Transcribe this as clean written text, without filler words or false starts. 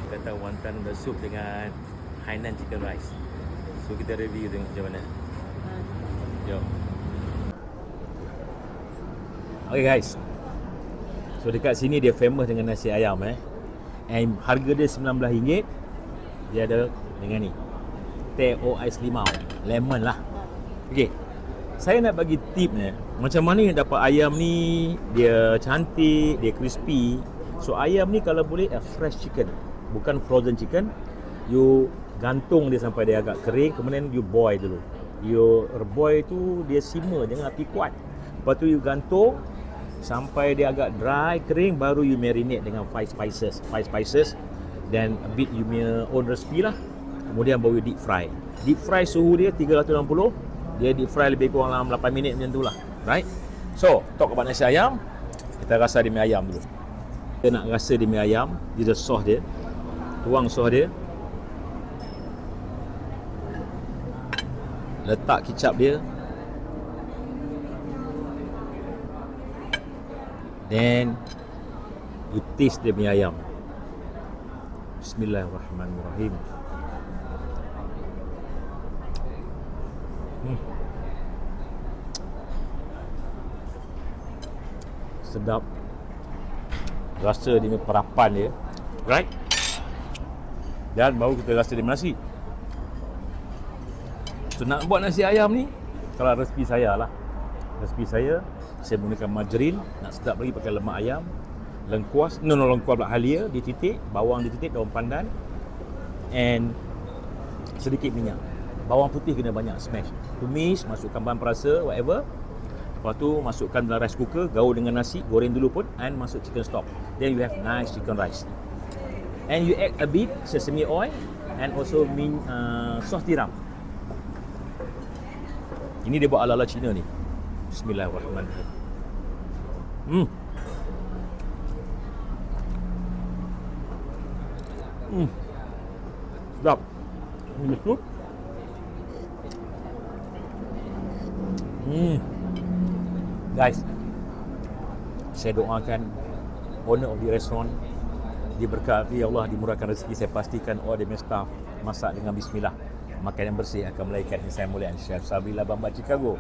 kata wonton noodle soup dengan Hainan chicken rice. So kita review tengok macam mana. Jom. Okay guys, so dekat sini dia famous dengan nasi ayam and harga dia RM19. Dia ada dengan ni teh o ais limau, lemon lah. Okay, saya nak bagi tip ni, macam mana nak dapat ayam ni dia cantik, dia crispy. So ayam ni kalau boleh fresh chicken, bukan frozen chicken. You gantung dia sampai dia agak kering, kemudian you boil dulu. You boil tu dia simmer, jangan api kuat. Lepas tu you gantung sampai dia agak dry, kering, baru you marinate dengan 5 spices then a bit you punya own recipe lah. Kemudian baru you deep fry. Deep fry suhu dia 360. Dia deep fry lebih kurang dalam 8 minit macam tu lah. Right? So, talk about nasi ayam. Kita rasa dia punya ayam dulu. Kita nak rasa dia punya ayam, dia sauce dia. Tuang sauce dia. Letak kicap dia. Then you taste dia punya ayam. Bismillahirrahmanirrahim. Sedap. Rasa dia punya perapan dia, right? Dan baru kita rasa dia nasi. So nak buat nasi ayam ni, kalau resipi saya lah, resipi saya menggunakan margarin. Nak sedap lagi pakai lemak ayam, lengkuas, lengkuas pula halia dititik, bawang dititik, daun pandan and sedikit minyak. Bawang putih kena banyak smash. Tumis, masukkan bahan perasa, whatever. Lepas tu masukkan dalam rice cooker, gaul dengan nasi, goreng dulu pun, and masuk chicken stock. Then you have nice chicken rice. And you add a bit sesame oil and also sauce tiram. Ini dia buat ala-ala Cina ni. Bismillahirrahmanirrahim. Sedap. Ini soup. Guys, saya doakan owner of the restaurant diberkati Allah, dimurahkan rezeki. Saya pastikan all the staff masak dengan bismillah. Makanan bersih akan melahirkan insan mulia. Chef Sabri Labamba Chicago.